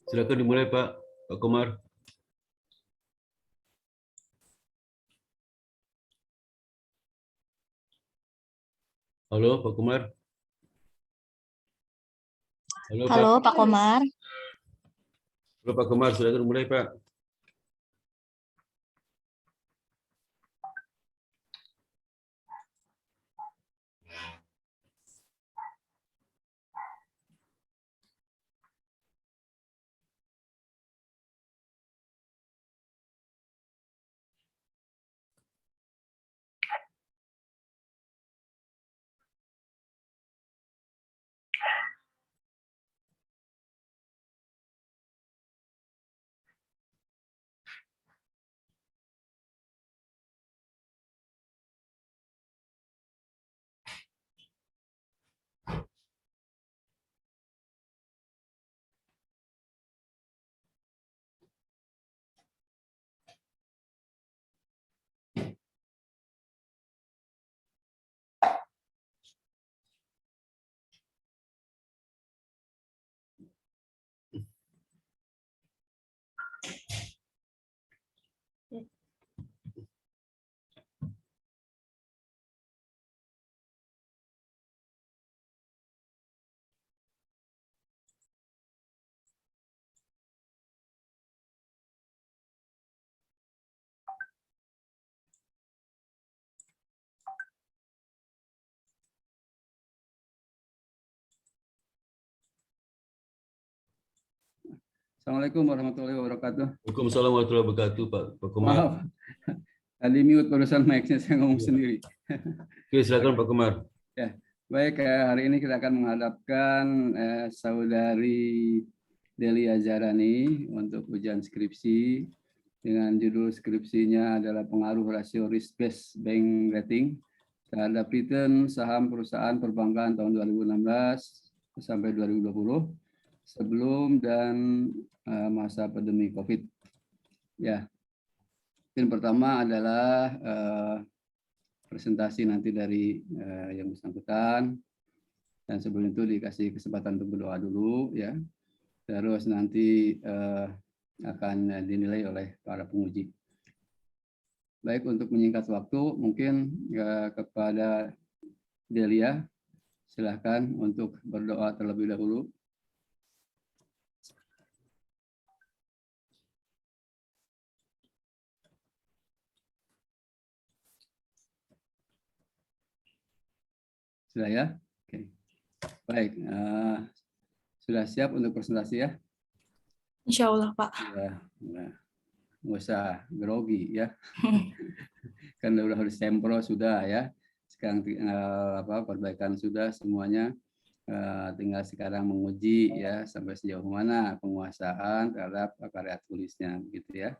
Silakan dimulai Pak Komar. Halo Pak Komar. Halo Pak Komar. Halo Pak Komar, silakan dimulai Pak. Assalamualaikum warahmatullahi wabarakatuh. Waalaikumsalam warahmatullahi wabarakatuh Pak Komar. Maaf, tadi mute barusan mic-nya, saya ngomong sendiri. Oke, silakan Pak Komar. Ya, baik, hari ini kita akan menghadapkan saudari Delia Zarani untuk ujian skripsi dengan judul skripsinya adalah pengaruh rasio risk-based bank rating terhadap return saham perusahaan perbankan tahun 2016 sampai 2020 sebelum dan masa pandemi COVID. Ya, yang pertama adalah presentasi nanti dari yang bersangkutan, dan sebelum itu dikasih kesempatan untuk berdoa dulu ya. Terus nanti akan dinilai oleh para penguji. Baik, untuk menyingkat waktu, mungkin kepada Delia, silahkan untuk berdoa terlebih dahulu. Sudah ya? Oke. Baik, sudah siap untuk presentasi ya? Insya Allah Pak. Ya, nggak usah grogi ya. Kan udah harus sempro sudah ya. Sekarang perbaikan sudah semuanya. Tinggal sekarang menguji ya sampai sejauh mana penguasaan terhadap karya tulisnya gitu ya.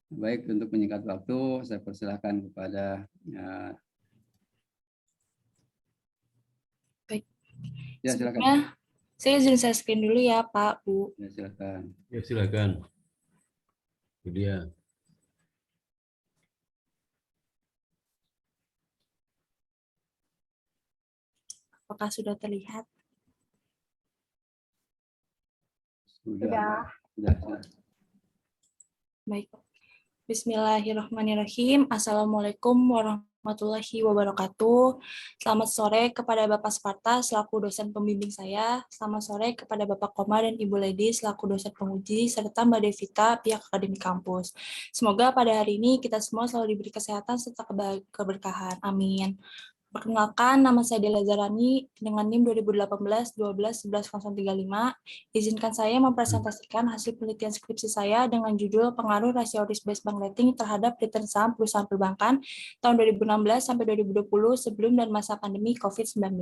Baik, untuk menyingkat waktu saya persilahkan kepada Baik. ya silakan. Sebelumnya saya izin share screen dulu ya Pak, Bu. Ya silakan. Ya, silakan. Dia. Apakah sudah terlihat? Sudah. Baik. Bismillahirrahmanirrahim. Assalamualaikum warahmatullahi wabarakatuh. Selamat sore kepada Bapak Sparta selaku dosen pembimbing saya. Selamat sore kepada Bapak Komar dan Ibu Lady selaku dosen penguji, serta Mbak Devita pihak akademik kampus. Semoga pada hari ini kita semua selalu diberi kesehatan serta keberkahan. Amin. Perkenalkan, nama saya Delia Zarani dengan NIM 2018-12-11-035. Izinkan saya mempresentasikan hasil penelitian skripsi saya dengan judul Pengaruh Rasio Risk-Based Bank Rating terhadap return saham perusahaan perbankan tahun 2016 sampai 2020 sebelum dan masa pandemi COVID-19.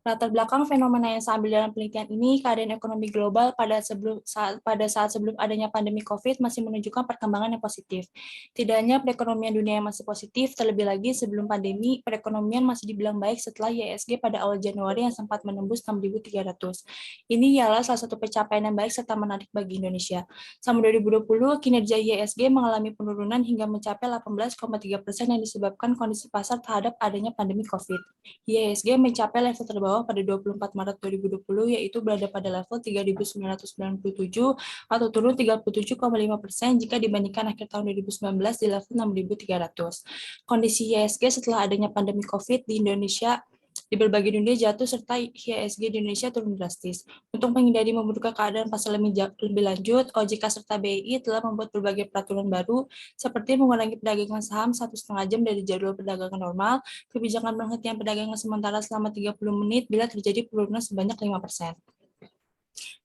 Latar belakang fenomena yang saya ambil dalam penelitian ini, keadaan ekonomi global pada saat sebelum adanya pandemi COVID masih menunjukkan perkembangan yang positif. Tidak hanya perekonomian dunia yang masih positif, terlebih lagi sebelum pandemi, perekonomian masih dibilang baik setelah IHSG pada awal Januari yang sempat menembus 6.300. Ini ialah salah satu pencapaian yang baik serta menarik bagi Indonesia. Selama 2020, kinerja IHSG mengalami penurunan hingga mencapai 18,3% yang disebabkan kondisi pasar terhadap adanya pandemi COVID. IHSG mencapai level terbawah pada 24 Maret 2020, yaitu berada pada level 3.997 atau turun 37,5% jika dibandingkan akhir tahun 2019 di level 6.300. Kondisi IHSG setelah adanya pandemi COVID di Indonesia di berbagai dunia jatuh serta IHSG di Indonesia turun drastis. Untuk menghindari memburuknya keadaan pasar lebih lanjut, OJK serta BI telah membuat berbagai peraturan baru seperti mengurangi perdagangan saham 1,5 jam dari jadwal perdagangan normal, kebijakan penghentian perdagangan sementara selama 30 menit bila terjadi penurunan sebanyak 5%.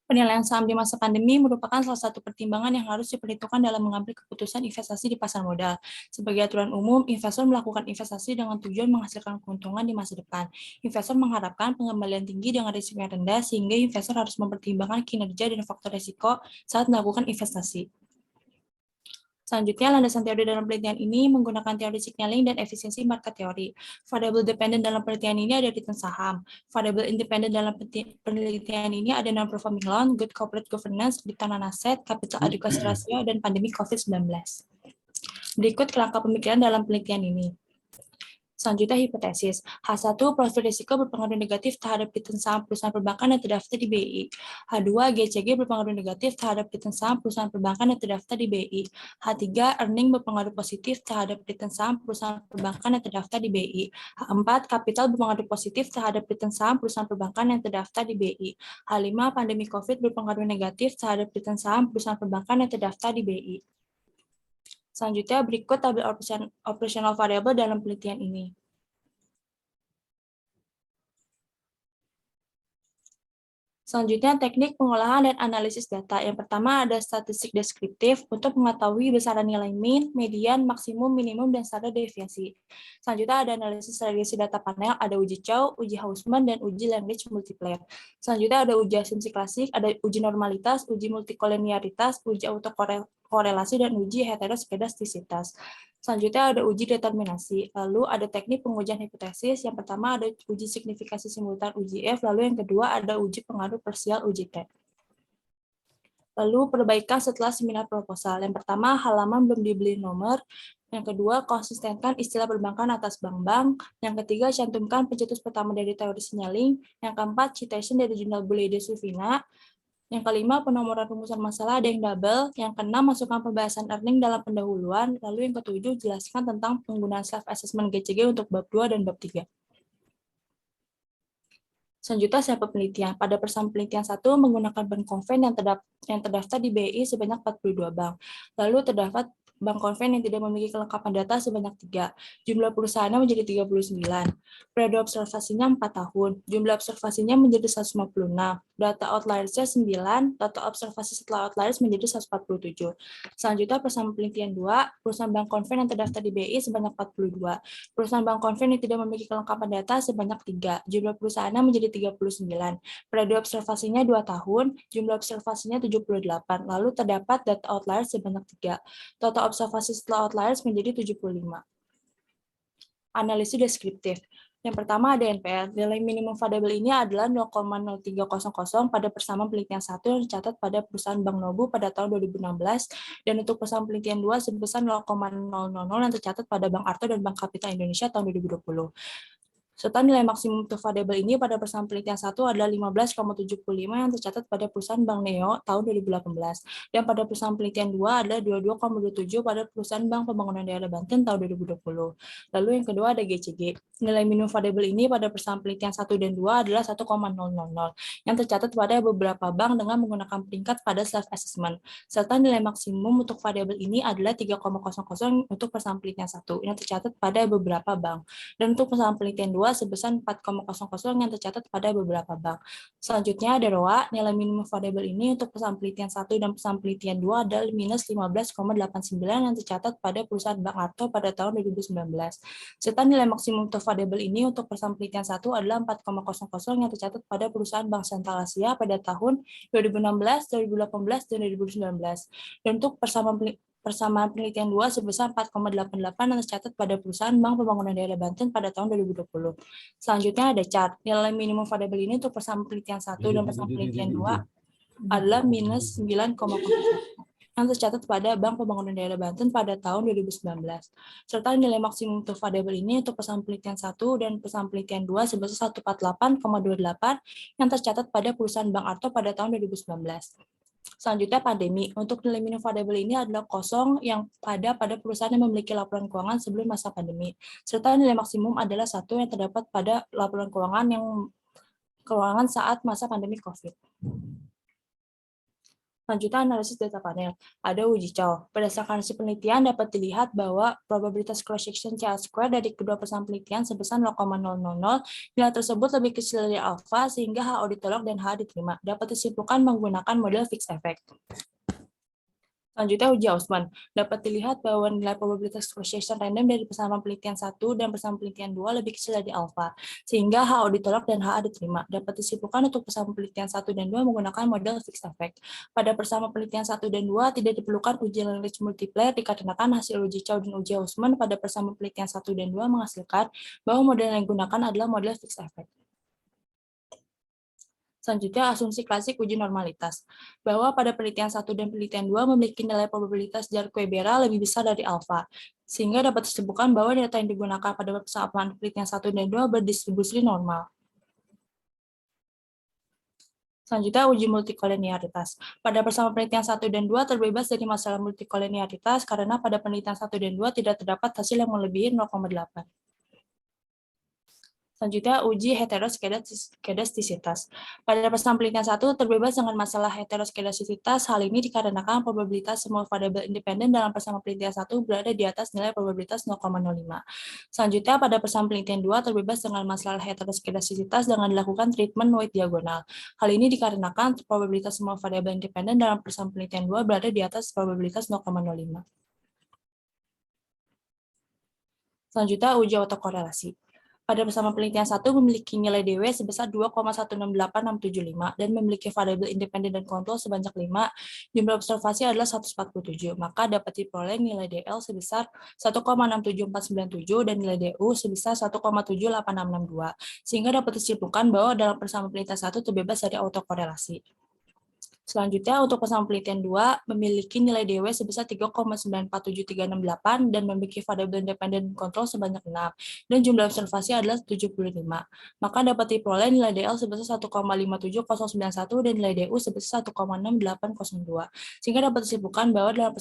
Penilaian saham di masa pandemi merupakan salah satu pertimbangan yang harus diperhitungkan dalam mengambil keputusan investasi di pasar modal. Sebagai aturan umum, investor melakukan investasi dengan tujuan menghasilkan keuntungan di masa depan. Investor mengharapkan pengembalian tinggi dengan risiko yang rendah, sehingga investor harus mempertimbangkan kinerja dan faktor risiko saat melakukan investasi. Selanjutnya, landasan teori dalam penelitian ini menggunakan teori signaling dan efisiensi market teori. Variabel dependen dalam penelitian ini ada return saham. Variabel independen dalam penelitian ini ada non-performing loan, good corporate governance, return on asset, capital adequacy ratio, dan pandemi COVID-19. Berikut kerangka pemikiran dalam penelitian ini. Selanjutnya, hipotesis. H1, profil risiko berpengaruh negatif terhadap return saham perusahaan perbankan yang terdaftar di BI. H2, GCG berpengaruh negatif terhadap return saham perusahaan perbankan yang terdaftar di BI. H3, earning berpengaruh positif terhadap return saham perusahaan perbankan yang terdaftar di BI. H4, kapital berpengaruh positif terhadap return saham perusahaan perbankan yang terdaftar di BI. H5, pandemi COVID berpengaruh negatif terhadap return saham perusahaan perbankan yang terdaftar di BI. Selanjutnya, berikut tabel operational variable dalam penelitian ini. Selanjutnya, teknik pengolahan dan analisis data. Yang pertama ada statistik deskriptif untuk mengetahui besaran nilai mean, median, maksimum, minimum, dan standar deviasi. Selanjutnya ada analisis regresi data panel, ada uji Chow, uji Hausman, dan uji language multiplier. Selanjutnya ada uji asumsi klasik, ada uji normalitas, uji multikoliniaritas, uji autokorelasi, dan uji heteroskedastisitas. Selanjutnya ada uji determinasi, lalu ada teknik pengujian hipotesis. Yang pertama ada uji signifikasi simultan uji F, lalu yang kedua ada uji pengaruh parsial uji T. Lalu perbaikan setelah seminar proposal. Yang pertama halaman belum dibeli nomor. Yang kedua konsistenkan istilah perbankan atas bank-bank. Yang ketiga cantumkan pencetus pertama dari teori signaling. Yang keempat citation dari jurnal Boulay de Suvina. Yang kelima, penomoran rumusan masalah ada yang double. Yang keenam, masukkan pembahasan earning dalam pendahuluan. Lalu yang ketujuh, jelaskan tentang penggunaan self-assessment GCG untuk bab 2 dan bab 3. Selanjutnya, sampel penelitian. Pada persamaan penelitian 1, menggunakan bank konven yang terdaftar di BI sebanyak 42 bank. Lalu terdapat bank konven yang tidak memiliki kelengkapan data sebanyak 3. Jumlah perusahaannya menjadi 39. Periode observasinya 4 tahun. Jumlah observasinya menjadi 156. Data outliers-nya 9. Data observasi setelah outliers menjadi 147. Selanjutnya persamaan penelitian 2. Perusahaan bank konven yang terdaftar di BI sebanyak 42. Perusahaan bank konven yang tidak memiliki kelengkapan data sebanyak 3. Jumlah perusahaannya menjadi 39. Periode observasinya 2 tahun. Jumlah observasinya 78. Lalu terdapat data outliers sebanyak 3. Total observasi setelah outliers menjadi 75. Analisis deskriptif. Yang pertama ada NPL. Nilai minimum variabel ini adalah 0,0300 pada persamaan penelitian 1 yang dicatat pada perusahaan Bank Nobu pada tahun 2016 dan untuk persamaan penelitian 2 sebesar 0,000 yang tercatat pada Bank Arto dan Bank Kapital Indonesia tahun 2020. Serta nilai maksimum untuk variabel ini pada persamaan penelitian 1 adalah 15,75 yang tercatat pada perusahaan Bank Neo tahun 2018. Dan pada perusahaan penelitian 2 adalah 22,27 pada perusahaan Bank Pembangunan Daerah Banten tahun 2020. Lalu yang kedua ada GCG. Nilai minimum variabel ini pada persamaan penelitian 1 dan 2 adalah 1,000 yang tercatat pada beberapa bank dengan menggunakan peringkat pada self-assessment. Serta nilai maksimum untuk variabel ini adalah 3,00 untuk persamaan penelitian 1 yang tercatat pada beberapa bank. Dan untuk persamaan penelitian 2 2 sebesar 4,00 yang tercatat pada beberapa bank. Selanjutnya ada ROA, nilai minimum variabel ini untuk perusahaan penelitian 1 dan perusahaan penelitian 2 adalah minus 15,89 yang tercatat pada perusahaan Bank Arto pada tahun 2019. Serta nilai maksimum untuk variabel ini untuk perusahaan penelitian 1 adalah 4,00 yang tercatat pada perusahaan Bank Sentral Asia pada tahun 2016, 2018, dan 2019. Dan untuk persamaan penelitian 2 sebesar 4,88 yang tercatat pada perusahaan Bank Pembangunan Daerah Banten pada tahun 2020. Selanjutnya ada chart. Nilai minimum variabel ini untuk persamaan penelitian 1 dan persamaan penelitian 2 adalah minus 9,01 yang tercatat pada Bank Pembangunan Daerah Banten pada tahun 2019. Serta nilai maksimum untuk variabel ini untuk persamaan penelitian 1 dan persamaan penelitian 2 sebesar 148,28 yang tercatat pada perusahaan Bank Arto pada tahun 2019. Selanjutnya pandemi. Untuk nilai minimum variabel ini adalah 0 yang pada perusahaan yang memiliki laporan keuangan sebelum masa pandemi. Serta nilai maksimum adalah 1 yang terdapat pada laporan keuangan saat masa pandemi COVID. Selanjutnya analisis data panel. Ada uji cow. Berdasarkan hasil penelitian dapat dilihat bahwa probabilitas cross section CA² dari kedua perusahaan penelitian sebesar 0,000. Nilai tersebut lebih kecil dari alfa sehingga HO ditolak dan H diterima. Dapat disimpulkan menggunakan model fixed effect. Selanjutnya uji Hausman. Dapat dilihat bahwa nilai probabilitas cross section random dari persamaan penelitian 1 dan persamaan penelitian 2 lebih kecil dari alfa, sehingga HO ditolak dan HA diterima. Dapat disimpulkan untuk persamaan penelitian 1 dan 2 menggunakan model fixed effect. Pada persamaan penelitian 1 dan 2 tidak diperlukan uji Lagrange multiplier dikarenakan hasil uji Chow dan uji Hausman pada persamaan penelitian 1 dan 2 menghasilkan bahwa model yang digunakan adalah model fixed effect. Selanjutnya, asumsi klasik uji normalitas, bahwa pada penelitian 1 dan penelitian 2 memiliki nilai probabilitas Jarque-Bera lebih besar dari alfa, sehingga dapat disebutkan bahwa data yang digunakan pada persamaan penelitian 1 dan 2 berdistribusi normal. Selanjutnya, uji multikolenialitas. Pada persamaan penelitian 1 dan 2 terbebas dari masalah multikolenialitas karena pada penelitian 1 dan 2 tidak terdapat hasil yang melebihi 0,8. Selanjutnya, uji heteroskedastisitas. Pada persamaan penelitian 1 terbebas dengan masalah heteroskedastisitas. Hal ini dikarenakan probabilitas semua variabel independen dalam persamaan penelitian 1 berada di atas nilai probabilitas 0,05. Selanjutnya, pada persamaan penelitian 2 terbebas dengan masalah heteroskedastisitas dengan dilakukan treatment weight diagonal. Hal ini dikarenakan probabilitas semua variabel independen dalam persamaan penelitian 2 berada di atas probabilitas 0,05. Selanjutnya, uji autokorelasi. Pada persamaan penelitian 1 memiliki nilai DW sebesar 2,168675 dan memiliki variabel independen dan kontrol sebanyak 5, jumlah observasi adalah 147, maka dapat diperoleh nilai DL sebesar 1,67497 dan nilai DU sebesar 1,78662, sehingga dapat disimpulkan bahwa dalam persamaan penelitian 1 terbebas dari autokorelasi. Selanjutnya, untuk persamaan penelitian 2 memiliki nilai DW sebesar 3,947368 dan memiliki variabel independen kontrol sebanyak 6, dan jumlah observasi adalah 75. Maka dapat diperoleh nilai DL sebesar 1,57091 dan nilai DU sebesar 1,6802, sehingga dapat disimpulkan bahwa dalam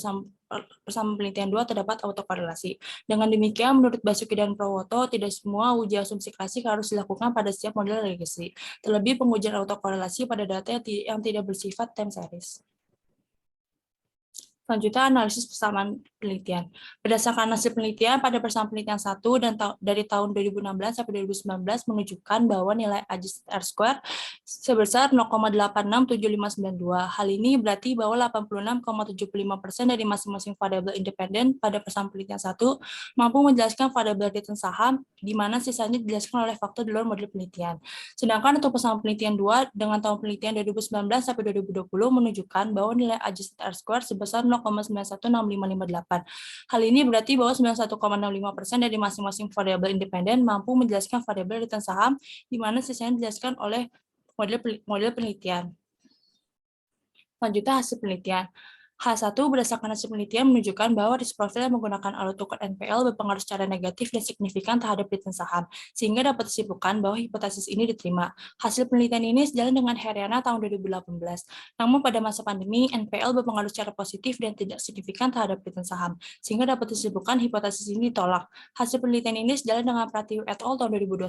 persamaan penelitian 2 terdapat autokorelasi. Dengan demikian, menurut Basuki dan Prawoto, tidak semua uji asumsi klasik harus dilakukan pada setiap model regresi. Terlebih pengujian autokorelasi pada data yang tidak bersifat time series. Selanjutnya, analisis persamaan penelitian. Berdasarkan hasil penelitian pada persamaan penelitian 1 dan dari tahun 2016 sampai 2019 menunjukkan bahwa nilai adjusted R² sebesar 0,867592. Hal ini berarti bahwa 86,75% dari masing-masing variabel independen pada persamaan penelitian 1 mampu menjelaskan variabel return saham, di mana sisanya dijelaskan oleh faktor di luar model penelitian. Sedangkan untuk persamaan penelitian 2 dengan tahun penelitian 2019 sampai 2020 menunjukkan bahwa nilai adjusted R² sebesar 0,916558. Hal ini berarti bahwa 91,65% dari masing-masing variabel independen mampu menjelaskan variabel return saham, di mana sisanya dijelaskan oleh model penelitian. Selanjutnya, hasil penelitian. H1 berdasarkan hasil penelitian menunjukkan bahwa risk profile yang menggunakan alat tukar NPL berpengaruh secara negatif dan signifikan terhadap return saham, sehingga dapat disimpulkan bahwa hipotesis ini diterima. Hasil penelitian ini sejalan dengan Heriana tahun 2018. Namun pada masa pandemi, NPL berpengaruh secara positif dan tidak signifikan terhadap return saham, sehingga dapat disimpulkan hipotesis ini ditolak. Hasil penelitian ini sejalan dengan Pratiwi et al. Tahun 2021.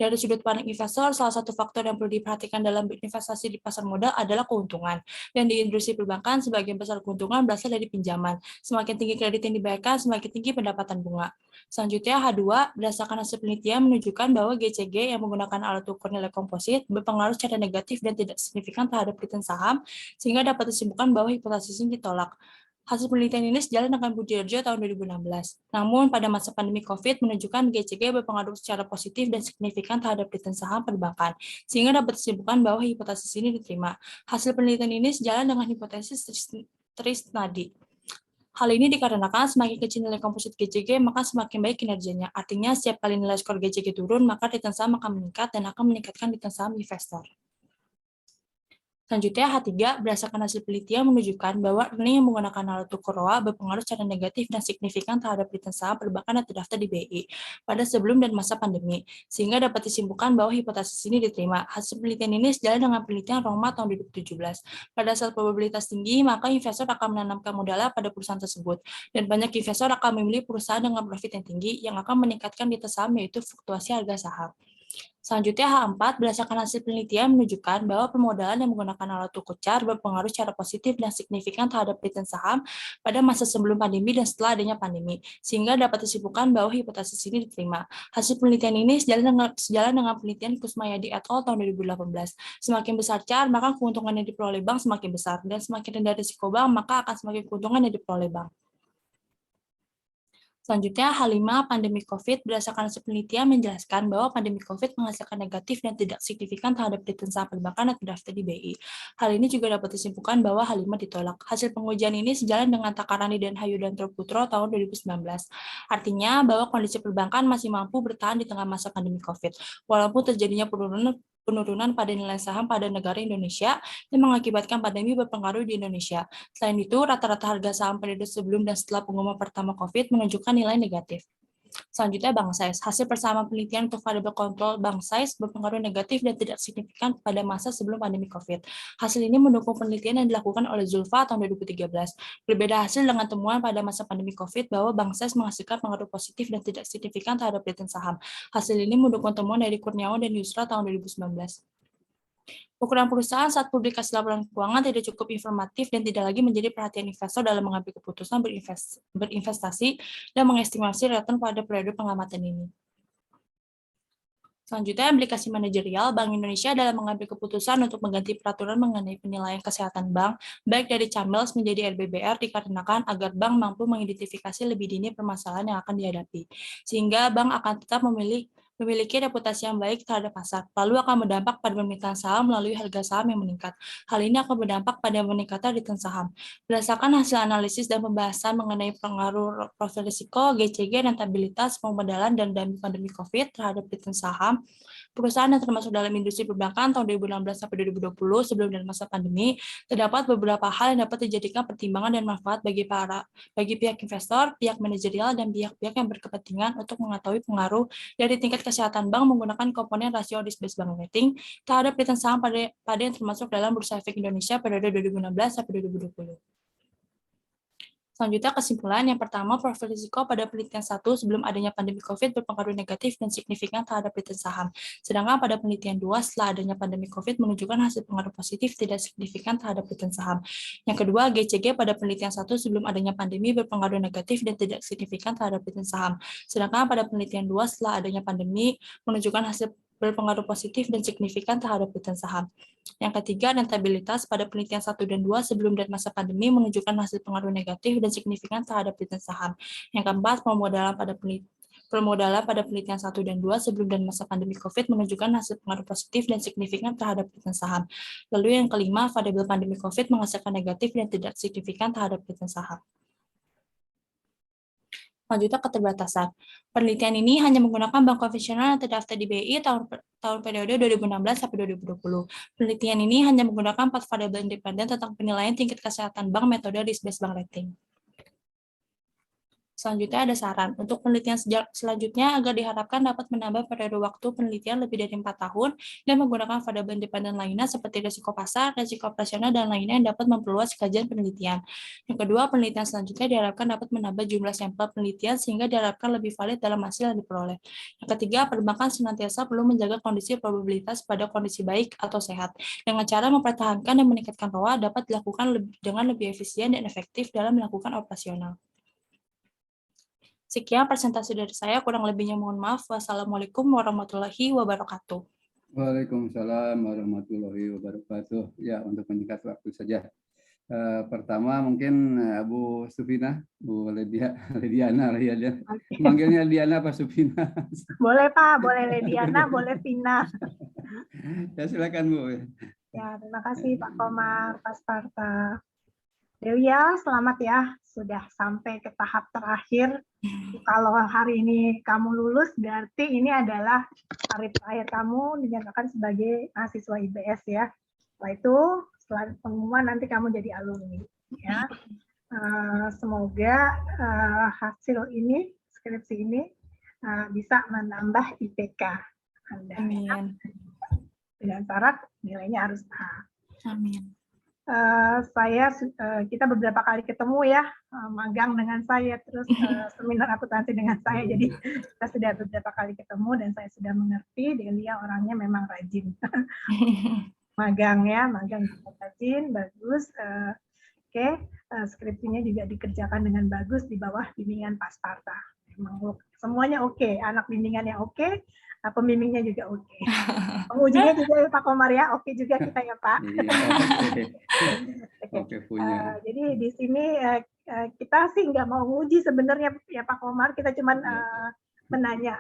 Dari sudut pandang investor, salah satu faktor yang perlu diperhatikan dalam berinvestasi di pasar modal adalah keuntungan. Dan di industri perbankan, sebagian besar besar keuntungan berasal dari pinjaman. Semakin tinggi kredit yang dibayarkan, semakin tinggi pendapatan bunga. Selanjutnya H2, berdasarkan hasil penelitian menunjukkan bahwa GCG yang menggunakan alat ukur nilai komposit berpengaruh secara negatif dan tidak signifikan terhadap return saham, sehingga dapat disimpulkan bahwa hipotesis ini ditolak. Hasil penelitian ini sejalan dengan Budiarjo tahun 2016. Namun, pada masa pandemi COVID menunjukkan GCG berpengaruh secara positif dan signifikan terhadap return saham perbankan, sehingga dapat disimpulkan bahwa hipotesis ini diterima. Hasil penelitian ini sejalan dengan hipotesis Trisnadi. Hal ini dikarenakan semakin kecil nilai komposit GCG, maka semakin baik kinerjanya. Artinya, setiap kali nilai skor GCG turun, maka return saham akan meningkat dan akan meningkatkan return saham investor. Selanjutnya, H3, berdasarkan hasil penelitian menunjukkan bahwa earning yang menggunakan alat ukur ROA berpengaruh secara negatif dan signifikan terhadap return saham perbankan yang terdaftar di BI pada sebelum dan masa pandemi, sehingga dapat disimpulkan bahwa hipotesis ini diterima. Hasil penelitian ini sejalan dengan penelitian Roma tahun 2017. Pada saat probabilitas tinggi, maka investor akan menanamkan modalnya pada perusahaan tersebut, dan banyak investor akan memilih perusahaan dengan profit yang tinggi yang akan meningkatkan return saham, yaitu fluktuasi harga saham. Selanjutnya, H4, berdasarkan hasil penelitian menunjukkan bahwa permodalan yang menggunakan alat ukur CAR berpengaruh secara positif dan signifikan terhadap return saham pada masa sebelum pandemi dan setelah adanya pandemi, sehingga dapat disimpulkan bahwa hipotesis ini diterima. Hasil penelitian ini sejalan dengan penelitian Kusmayadi et al. Tahun 2018. Semakin besar CAR, maka keuntungan yang diperoleh bank semakin besar, dan semakin rendah risiko bank, maka akan semakin keuntungan yang diperoleh bank. Selanjutnya, H5, pandemi COVID, berdasarkan hasil penelitian menjelaskan bahwa pandemi COVID menghasilkan negatif dan tidak signifikan terhadap return saham perbankan yang terdaftar di BI. Hal ini juga dapat disimpulkan bahwa H5 ditolak. Hasil pengujian ini sejalan dengan Takarani dan Hayudantro Putro tahun 2019. Artinya bahwa kondisi perbankan masih mampu bertahan di tengah masa pandemi COVID, walaupun terjadinya penurunan pada nilai saham pada negara Indonesia yang mengakibatkan pandemi berpengaruh di Indonesia. Selain itu, rata-rata harga saham periode sebelum dan setelah pengumuman pertama COVID menunjukkan nilai negatif. Selanjutnya, bank size. Hasil persamaan penelitian untuk variable control bank size berpengaruh negatif dan tidak signifikan pada masa sebelum pandemi COVID. Hasil ini mendukung penelitian yang dilakukan oleh Zulfa tahun 2013. Berbeda hasil dengan temuan pada masa pandemi COVID bahwa bank size menghasilkan pengaruh positif dan tidak signifikan terhadap return saham. Hasil ini mendukung temuan dari Kurniawan dan Yusra tahun 2019. Ukuran perusahaan saat publikasi laporan keuangan tidak cukup informatif dan tidak lagi menjadi perhatian investor dalam mengambil keputusan berinvestasi dan mengestimasi return pada periode pengamatan ini. Selanjutnya, aplikasi manajerial Bank Indonesia dalam mengambil keputusan untuk mengganti peraturan mengenai penilaian kesehatan bank, baik dari CAMELS menjadi RBBR dikarenakan agar bank mampu mengidentifikasi lebih dini permasalahan yang akan dihadapi, sehingga bank akan tetap memiliki reputasi yang baik terhadap pasar, lalu akan berdampak pada permintaan saham melalui harga saham yang meningkat. Hal ini akan berdampak pada meningkatnya return saham. Berdasarkan hasil analisis dan pembahasan mengenai pengaruh profil risiko, GCG, rentabilitas, pemodalan, dan dampak pandemi COVID terhadap return saham, perusahaan yang termasuk dalam industri perbankan tahun 2016 sampai 2020 sebelum dan masa pandemi, terdapat beberapa hal yang dapat dijadikan pertimbangan dan manfaat bagi pihak investor, pihak manajerial, dan pihak-pihak yang berkepentingan untuk mengetahui pengaruh dari tingkat kesehatan bank menggunakan komponen rasio risk-based bank rating terhadap return saham pada yang termasuk dalam Bursa Efek Indonesia periode 2016 sampai 2020. Selanjutnya, kesimpulan yang pertama, profil risiko pada penelitian 1 sebelum adanya pandemi COVID berpengaruh negatif dan signifikan terhadap return saham. Sedangkan pada penelitian 2 setelah adanya pandemi COVID menunjukkan hasil pengaruh positif tidak signifikan terhadap return saham. Yang kedua, GCG pada penelitian 1 sebelum adanya pandemi berpengaruh negatif dan tidak signifikan terhadap return saham. Sedangkan pada penelitian 2 setelah adanya pandemi menunjukkan hasil berpengaruh positif dan signifikan terhadap return saham. Yang ketiga, rentabilitas pada penelitian 1 dan 2 sebelum dan masa pandemi menunjukkan hasil pengaruh negatif dan signifikan terhadap return saham. Yang keempat, permodalan pada penelitian 1 dan 2 sebelum dan masa pandemi COVID menunjukkan hasil pengaruh positif dan signifikan terhadap return saham. Lalu yang kelima, variabel pandemi COVID menghasilkan negatif dan tidak signifikan terhadap return saham. Selanjutnya, keterbatasan. Penelitian ini hanya menggunakan bank konvensional yang terdaftar di BI tahun periode 2016 sampai 2020. Penelitian ini hanya menggunakan 4 variabel independen tentang penilaian tingkat kesehatan bank metode risk-based bank rating. Selanjutnya ada saran. Untuk penelitian selanjutnya agar diharapkan dapat menambah periode waktu penelitian lebih dari 4 tahun dan menggunakan variabel independen lainnya seperti risiko pasar, risiko operasional, dan lainnya yang dapat memperluas kajian penelitian. Yang kedua, penelitian selanjutnya diharapkan dapat menambah jumlah sampel penelitian sehingga diharapkan lebih valid dalam hasil yang diperoleh. Yang ketiga, perbankan senantiasa perlu menjaga kondisi probabilitas pada kondisi baik atau sehat. Dengan cara mempertahankan dan meningkatkan ROA dapat dilakukan dengan lebih efisien dan efektif dalam melakukan operasional. Sekian presentasi dari saya, kurang lebihnya mohon maaf. Wassalamualaikum warahmatullahi wabarakatuh. Waalaikumsalam warahmatullahi wabarakatuh. Ya, untuk menyingkat waktu saja. Pertama mungkin Bu Supina, Bu Lediana, manggilnya Liana apa Supina? Boleh Pak, boleh Lediana, boleh Vina. Ya silakan Bu. Ya, terima kasih Pak Komar, Pak Sparta. Delia, selamat ya, sudah sampai ke tahap terakhir. Kalau hari ini kamu lulus, berarti ini adalah hari terakhir kamu dinyatakan sebagai mahasiswa IBS ya. Setelah itu, setelah pengumuman nanti kamu jadi alumni. Ya. Semoga hasil ini, skripsi ini bisa menambah IPK Anda. Amin. Dengan syarat nilainya harus A. Amin. Kita beberapa kali ketemu ya, magang dengan saya, terus seminar akuntansi dengan saya, jadi kita sudah beberapa kali ketemu dan saya sudah mengerti Delia orangnya memang rajin. Magang ya, magang juga rajin, bagus. Oke, skripsinya juga dikerjakan dengan bagus di bawah bimbingan Pak Sparta. Memang semuanya oke, anak bimbingannya oke, pembimbingnya juga oke. Pengujinya juga Pak Komar ya, oke juga kita ya Pak. Oke, punya. Jadi di sini kita sih nggak mau uji sebenarnya ya Pak Komar, kita cuman menanya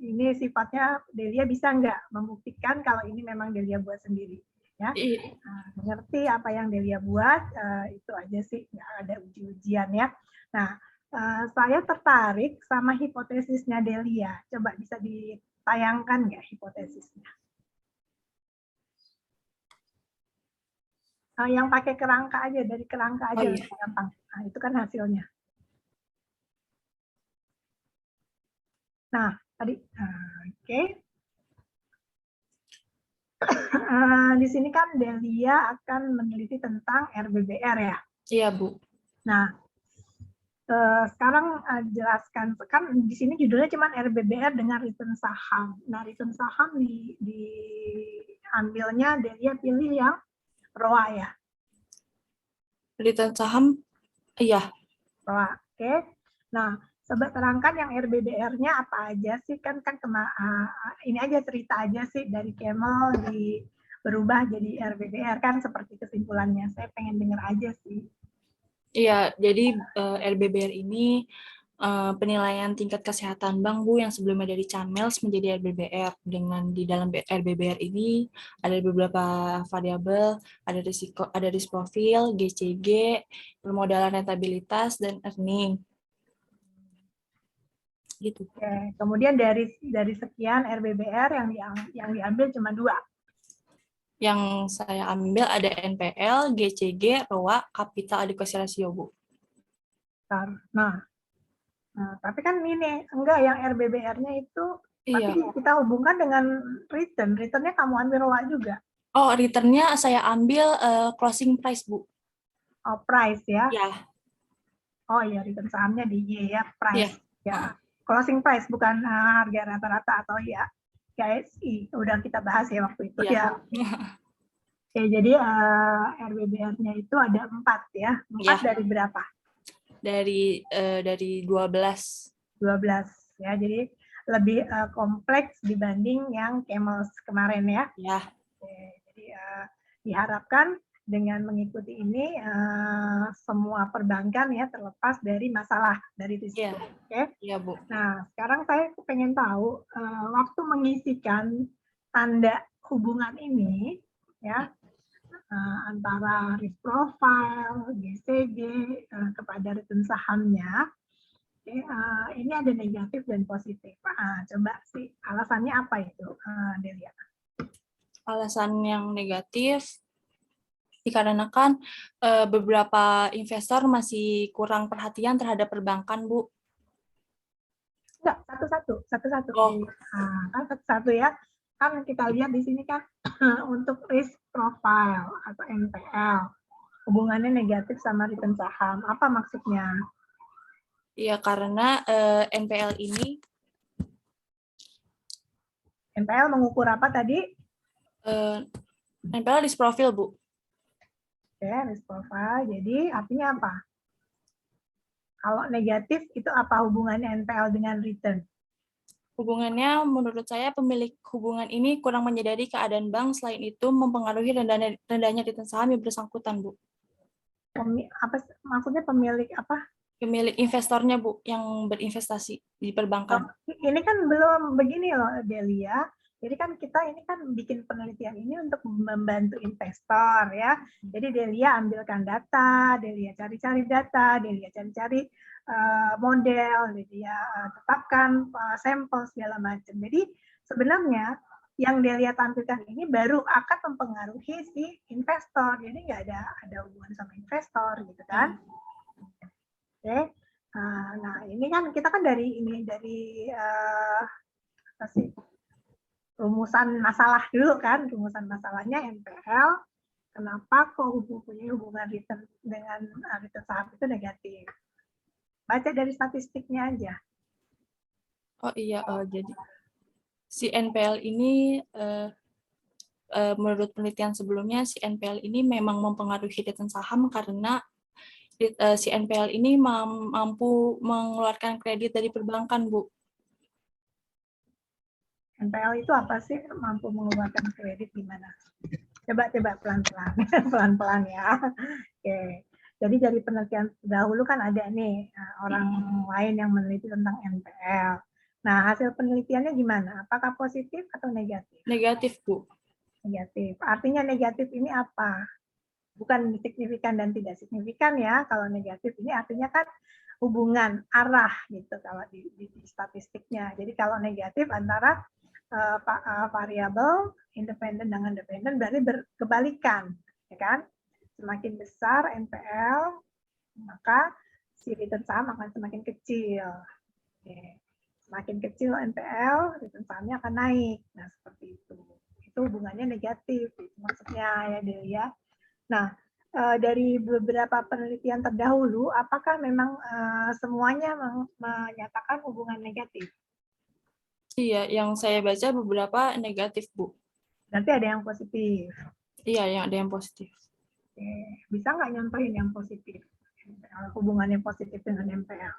ini sifatnya Delia bisa nggak membuktikan kalau ini memang Delia buat sendiri. Ya, mengerti apa yang Delia buat, itu aja sih, nggak ada uji-ujian ya. Nah, saya tertarik sama hipotesisnya Delia. Coba bisa ditayangkan nggak hipotesisnya? Yang pakai kerangka aja, dari kerangka aja lebih gampang. Nah, itu kan hasilnya. Nah, tadi, oke. Di sini kan Delia akan meneliti tentang RBBR ya. Iya, Bu. Nah, sekarang jelaskan, kan di sini judulnya cuma RBBR dengan return saham. Nah, return saham diambilnya Delia pilih yang ROA ya. Return saham, iya. ROA, oke. Nah, coba terangkan yang RBBR-nya apa aja sih, kan ini aja cerita aja sih dari Camel berubah jadi RBBR kan seperti kesimpulannya. Saya pengen dengar aja sih. Iya, jadi RBBR ini penilaian tingkat kesehatan bank Bu yang sebelumnya dari CAMELS menjadi RBBR. Dengan di dalam RBBR ini ada beberapa variabel, ada risiko, ada risk profile, GCG, permodalan rentabilitas dan earning. Gitu. Oke, kemudian dari sekian RBBR yang diambil cuma 2. Yang saya ambil ada NPL, GCG, ROA, capital adequacy ratio, Bu. Nah, tapi kan ini enggak, yang RBBR-nya itu Iya. tapi kita hubungkan dengan return. Return-nya kamu ambil ROA juga. Oh, return-nya saya ambil closing price, Bu. Oh, price ya. Ya. Oh iya, return sahamnya di Y ya, price. Ya. Closing price bukan harga rata-rata atau ya KSI. Udah kita bahas ya waktu itu ya. Oke, jadi RBBR-nya itu ada 4 ya. 4 dari berapa? Dari 12. 12 ya. Jadi lebih kompleks dibanding yang Camels kemarin ya. Ya. Oke, jadi diharapkan dengan mengikuti ini semua perbankan ya terlepas dari masalah, dari risiko. Oke. Iya, Bu. Nah, sekarang saya pengen tahu waktu mengisikan tanda hubungan ini ya antara risk profile, GCG kepada return sahamnya. Ini ada negatif dan positif. Coba sih alasannya apa itu, Delia? Alasan yang negatif Dikarenakan beberapa investor masih kurang perhatian terhadap perbankan, Bu. Enggak, satu-satu. Oh. Nah, kan satu-satu ya. Kan kita lihat di sini kan untuk risk profile atau NPL. Hubungannya negatif sama return saham. Apa maksudnya? Iya, karena NPL ini NPL mengukur apa tadi? NPL risk profile, Bu. Oke, risk profile. Jadi artinya apa? Kalau negatif itu apa hubungannya NPL dengan return? Hubungannya menurut saya pemilik hubungan ini kurang menyadari keadaan bank, selain itu mempengaruhi rendahnya return saham yang bersangkutan, Bu. Maksudnya pemilik apa? Pemilik investornya, Bu, yang berinvestasi di perbankan. Ini kan belum begini loh, Delia. Jadi kan kita ini kan bikin penelitian ini untuk membantu investor ya. Jadi Delia ambilkan data, Delia cari-cari data, Delia cari-cari model, Delia tetapkan sampel segala macam. Jadi sebenarnya yang Delia tampilkan ini baru akan mempengaruhi si investor. Jadi nggak ada hubungan sama investor gitu kan. Oke. Nah, ini kan kita kan dari apa sih? Rumusan masalah dulu kan, rumusan masalahnya NPL. Kenapa kok punya hubungan return dengan return saham itu negatif? Baca dari statistiknya aja. Oh iya, jadi si NPL ini menurut penelitian sebelumnya, si NPL ini memang mempengaruhi return saham karena si NPL ini mampu mengeluarkan kredit dari perbankan, Bu. NPL itu apa sih? Mampu mengeluarkan kredit gimana? Coba pelan-pelan, pelan-pelan ya. Oke. Jadi dari penelitian dahulu kan ada nih orang lain yang meneliti tentang NPL. Nah, hasil penelitiannya gimana? Apakah positif atau negatif? Negatif, Bu. Negatif. Artinya negatif ini apa? Bukan signifikan dan tidak signifikan ya. Kalau negatif ini artinya kan hubungan arah gitu kalau di statistiknya. Jadi kalau negatif antara variabel independen dengan dependen berarti berkebalikan, ya kan? Semakin besar NPL, maka si return saham akan semakin kecil. Oke. Semakin kecil NPL, return sahamnya akan naik. Nah, seperti itu. Itu hubungannya negatif, itu maksudnya ya Delia. Nah, dari beberapa penelitian terdahulu, apakah memang semuanya menyatakan hubungan negatif? Iya, yang saya baca beberapa negatif, Bu. Berarti ada yang positif. Iya, yang ada yang positif. Oke. Bisa nggak nyontohin yang positif? Hubungannya positif dengan NPL.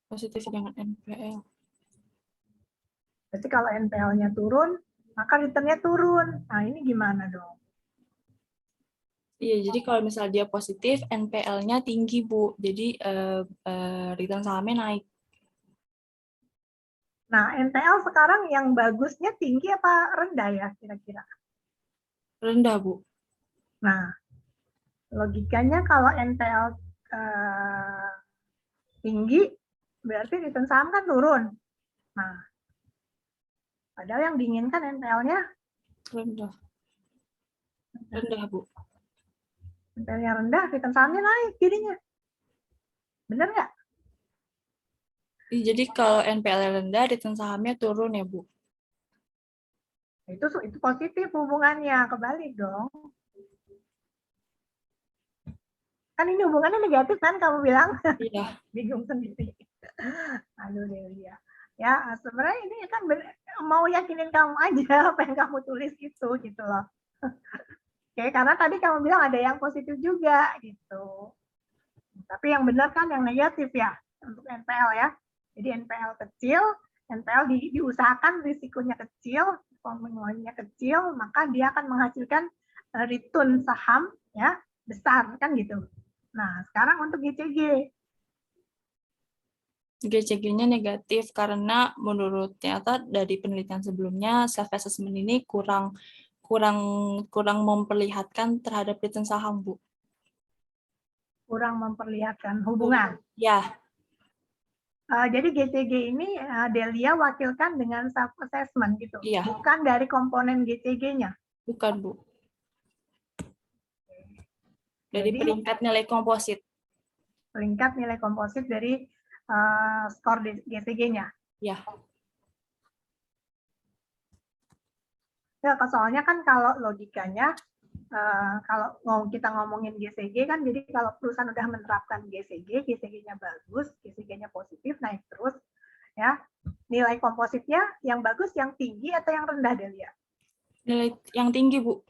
Positif dengan NPL. Berarti kalau NPL-nya turun, maka return-nya turun. Nah, ini gimana dong? Iya, jadi kalau misalnya dia positif, NPL-nya tinggi, Bu. Jadi return sahamnya naik. Nah, NPL sekarang yang bagusnya tinggi apa rendah ya kira-kira? Rendah, Bu. Nah, logikanya kalau NPL tinggi, berarti return saham kan turun. Nah, padahal yang diinginkan NPL-nya Rendah. Rendah, Bu. NPL-nya rendah, return sahamnya naik jadinya. Bener nggak? Jadi kalau NPL rendah, return sahamnya turun ya, Bu? Itu positif hubungannya, kebalik dong. Kan ini hubungannya negatif kan kamu bilang? Iya. Bingung sendiri. Aduh Delia. Ya sebenarnya ini kan mau yakinin kamu aja apa yang kamu tulis itu gitu loh. Oke, karena tadi kamu bilang ada yang positif juga gitu. Tapi yang benar kan yang negatif ya untuk NPL ya. Jadi NPL kecil, NPL diusahakan risikonya kecil, volumennya kecil, maka dia akan menghasilkan return saham ya besar kan gitu. Nah, sekarang untuk GCG. GCG-nya negatif karena menurut ternyata dari penelitian sebelumnya self assessment ini kurang memperlihatkan terhadap return saham, Bu. Kurang memperlihatkan hubungan. Ya. Jadi GCG ini Delia wakilkan dengan self assessment gitu. Iya. Bukan dari komponen GCG-nya. Bukan, Bu. Dari Jadi peringkat nilai komposit. peringkat nilai komposit dari skor GCG-nya. Ya. Ya, soalnya kan kalau logikanya, kalau kita ngomongin GCG kan, jadi kalau perusahaan udah menerapkan GCG, GCG-nya bagus, GCG-nya positif, naik terus, ya. Nilai kompositnya yang bagus, yang tinggi atau yang rendah, Delia? Nilai yang tinggi, Bu.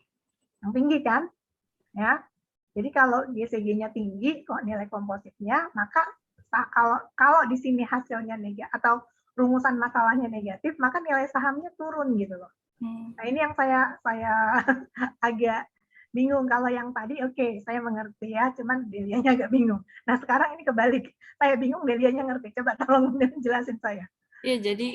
Yang tinggi kan, ya. Jadi kalau GCG-nya tinggi, kok nilai kompositnya, maka kalau di sini hasilnya negatif atau rumusan masalahnya negatif, maka nilai sahamnya turun gitu loh. Nah, ini yang saya agak bingung. Kalau yang tadi oke, saya mengerti ya, cuman Delianya agak bingung. Nah, sekarang ini kebalik. Saya bingung, Delianya ngerti. Coba tolong jelasin saya. Iya, jadi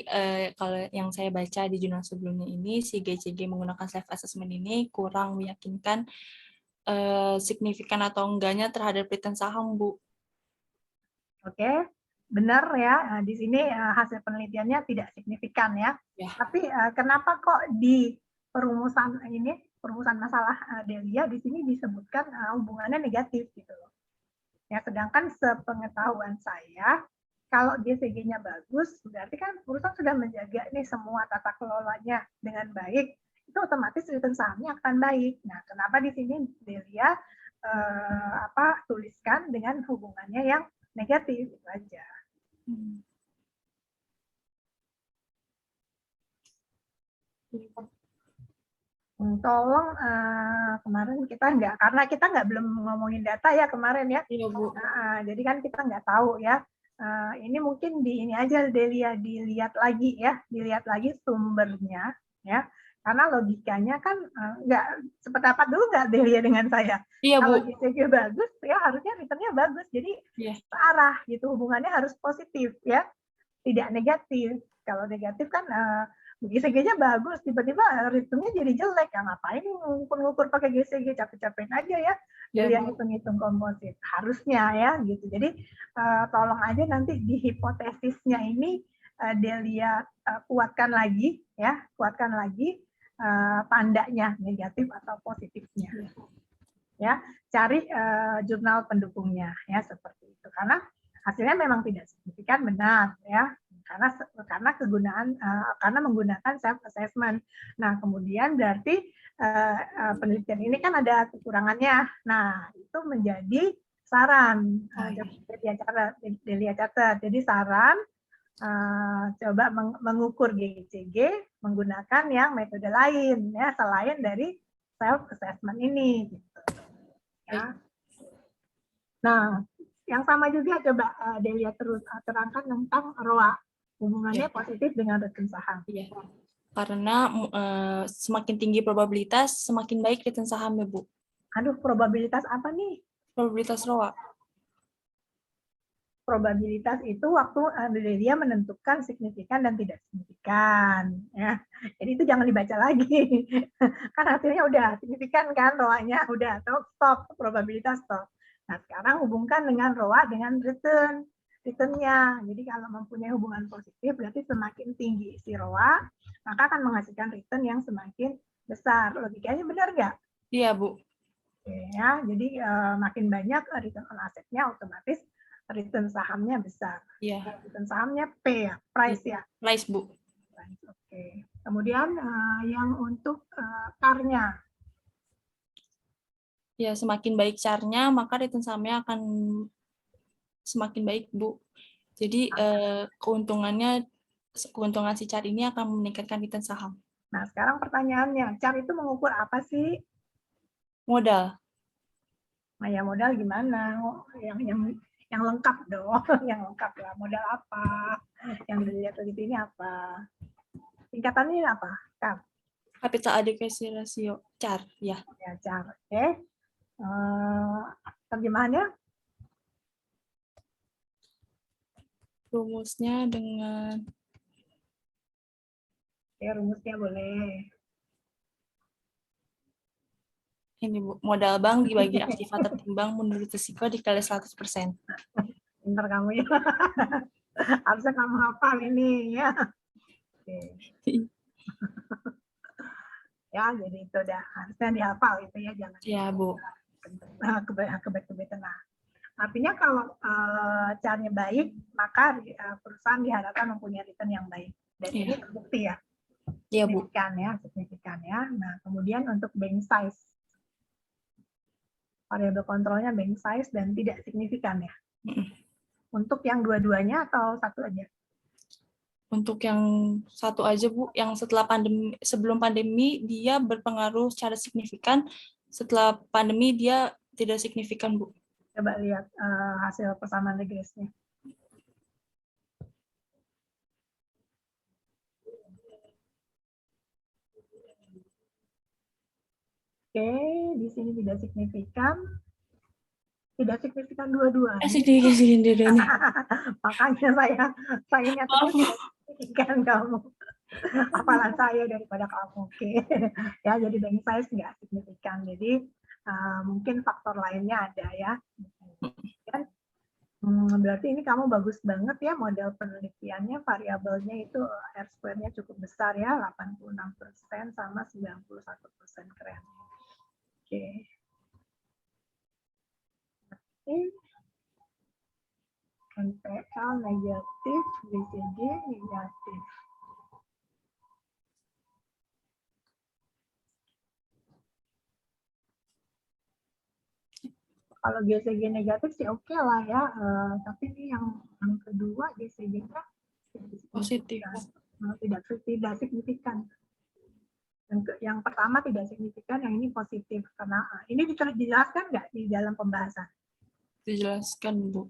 kalau yang saya baca di jurnal sebelumnya ini, si GCG menggunakan self assessment ini kurang meyakinkan signifikan atau enggaknya terhadap return saham, Bu. Oke, benar ya. Nah, di sini hasil penelitiannya tidak signifikan ya. Ya. Tapi kenapa kok di perumusan ini, perumusan masalah Delia di sini disebutkan hubungannya negatif gitu loh. Ya, sedangkan sepengetahuan saya, kalau GCG-nya bagus, berarti kan perusahaan sudah menjaga nih semua tata kelolanya dengan baik, itu otomatis return sahamnya akan baik. Nah, kenapa di sini Delia tuliskan dengan hubungannya yang negatif, itu aja. Tolong kemarin kita karena kita belum ngomongin data ya kemarin ya. Iya, Bu. Nah, jadi kan kita nggak tahu ya. Ini mungkin ini aja Delia dilihat lagi sumbernya ya. Karena logikanya kan nggak sependapat dulu nggak Delia dengan saya. Iya, Kalau Bu. GCG bagus ya harusnya returnnya bagus. Jadi searah gitu, hubungannya harus positif ya, tidak negatif. Kalau negatif kan GCG-nya bagus, tiba-tiba returnnya jadi jelek. Ya ngapain ngukur-ngukur pakai GCG, capek-capekin aja ya. Delia hitung-hitung komposit. Harusnya ya gitu. Jadi tolong aja nanti di hipotesisnya ini Delia kuatkan lagi tandanya negatif atau positifnya. Ya, cari jurnal pendukungnya ya seperti itu. Karena hasilnya memang tidak signifikan, benar ya. Karena karena menggunakan self assessment. Nah, kemudian berarti penelitian ini kan ada kekurangannya. Nah, itu menjadi saran. Delia catat. Jadi saran coba mengukur GCG menggunakan yang metode lain ya, selain dari self assessment ini gitu. Ya. Nah, yang sama juga coba Delia terus terangkan tentang ROA, hubungannya positif dengan return saham. Iya. Karena semakin tinggi probabilitas, semakin baik return sahamnya, Bu. Aduh, probabilitas apa nih? Probabilitas ROA. Probabilitas itu waktu Delia menentukan signifikan dan tidak signifikan. Ya. Jadi itu jangan dibaca lagi. Kan hasilnya udah signifikan kan, ROA-nya udah stop, probabilitas stop. Nah, sekarang hubungkan dengan ROA dengan returnnya. Jadi kalau mempunyai hubungan positif, berarti semakin tinggi si ROA, maka akan menghasilkan return yang semakin besar. Logikanya benar nggak? Iya, Bu. Oke, ya, jadi makin banyak return on asetnya, otomatis return sahamnya besar. Iya. Return sahamnya P ya, price ya. Price, Bu. Oke. Kemudian yang untuk CAR-nya. Ya, semakin baik CAR-nya, maka return sahamnya akan semakin baik, Bu. Jadi keuntungan si CAR ini akan meningkatkan return saham. Nah, sekarang pertanyaannya, CAR itu mengukur apa sih? Modal. Nah, ya modal gimana? Yang lengkap dong, yang lengkap lah. Modal apa? Yang dilihat di sini apa? Tingkatannya apa? CAR. Capital Adequacy Ratio, CAR, ya. Ya, CAR. Oke. Terjemahannya? Rumusnya dengan... Oke, rumusnya boleh. Ini, Bu, modal bank dibagi aktiva tertimbang menurut risiko dikali 100%. Pintar kamu ya. Harusnya kamu hafal ini ya. Oke. Ya, jadi itu dah harusnya dihafal itu ya, jangan. Ya, Bu. kebet-kebetan. Nah, artinya kalau caranya baik, maka perusahaan diharapkan mempunyai return yang baik. Dan ini terbukti ya. Iya, Bu. Signifikan ya. Nah, kemudian untuk bank size. Variabel kontrolnya bank size dan tidak signifikan ya. Untuk yang dua-duanya atau satu aja? Untuk yang satu aja, Bu, yang sebelum pandemi dia berpengaruh secara signifikan, setelah pandemi dia tidak signifikan, Bu. Coba lihat hasil persamaan regresinya. Oke, di sini tidak signifikan. Tidak signifikan dua-duanya. Signifikan dua-duanya. Makanya saya nyatakan tidak signifikan kamu. Apalan saya daripada kamu. Oke. Ya, jadi bank size nggak signifikan. Jadi mungkin faktor lainnya ada ya. Dan, berarti ini kamu bagus banget ya model penelitiannya, variabelnya itu R-square-nya cukup besar ya, 86% sama 91%, keren. Oke. NPL negatif, BCG negatif. Kalau GCG negatif sih oke lah ya, tapi ini yang kedua GCG-nya Positif. tidak signifikan. Yang pertama tidak signifikan, yang ini positif. Karena ini dijelaskan nggak di dalam pembahasan? Dijelaskan, Bu.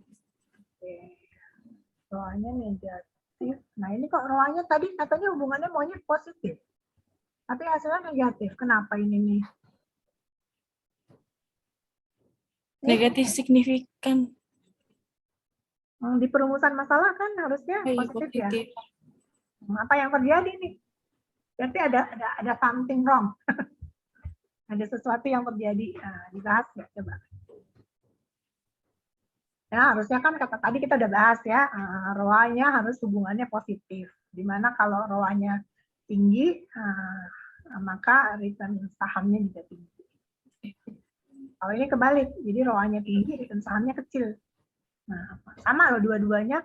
Oke. ROA-nya negatif. Nah ini kok ROA-nya tadi katanya hubungannya maunya positif. Tapi hasilnya negatif. Kenapa ini nih? Negatif signifikan. Di perumusan masalah kan harusnya positif ya. Apa yang terjadi nih? Berarti ada something wrong. Ada sesuatu yang terjadi. Nah, dibahas nggak coba? Ya, harusnya kan kata tadi kita udah bahas ya, ROA-nya harus hubungannya positif. Dimana kalau ROA-nya tinggi, maka return sahamnya juga tinggi. Kalau ini kebalik, jadi ROA-nya tinggi, return sahamnya kecil. Nah, sama loh dua-duanya,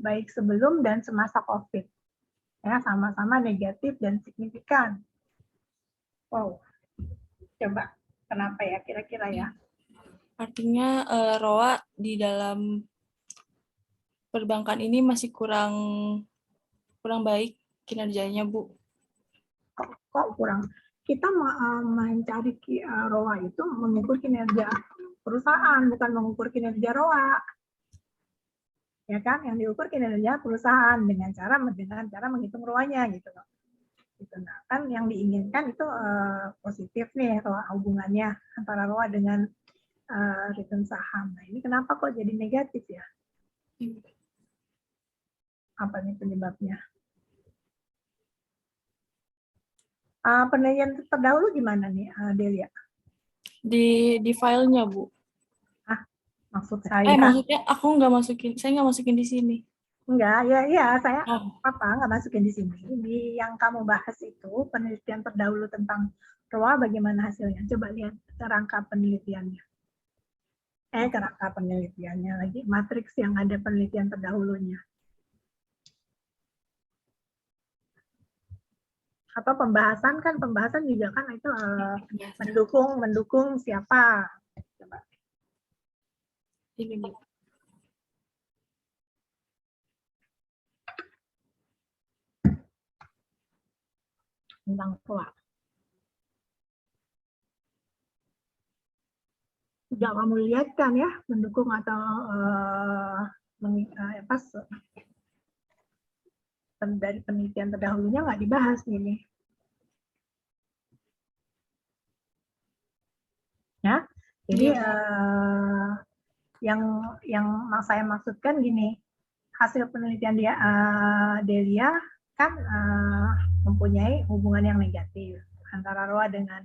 baik sebelum dan semasa COVID. Ya, sama-sama negatif dan signifikan. Wow, coba kenapa ya kira-kira ya? Artinya ROA di dalam perbankan ini masih kurang baik kinerjanya, Bu. Kok kurang? Kita mencari ROA itu mengukur kinerja perusahaan, bukan mengukur kinerja ROA. Ya kan? Yang diukur kinerja perusahaan dengan cara menghitung ROA-nya gitu loh. Gitu. Nah, kan yang diinginkan itu positif nih ROA, hubungannya antara ROA dengan return saham. Nah, ini kenapa kok jadi negatif ya? Apa nih penyebabnya? Penelitian terdahulu gimana nih, Delia? Di filenya, Bu. Maksud saya? Maksudnya saya nggak masukin di sini. Enggak, ya saya nggak masukin di sini. Di yang kamu bahas itu penelitian terdahulu tentang ROA bagaimana hasilnya? Coba lihat kerangka penelitiannya. Kerangka penelitiannya lagi, matriks yang ada penelitian terdahulunya. Atau pembahasan juga kan itu mendukung siapa? Coba. Ini, Bu. Tentang ROA. Sudah kamu lihat kan ya, mendukung atau dari penelitian terdahulunya nggak dibahas ini. Ya, jadi yang saya maksudkan gini, hasil penelitian Delia kan mempunyai hubungan yang negatif antara ROA dengan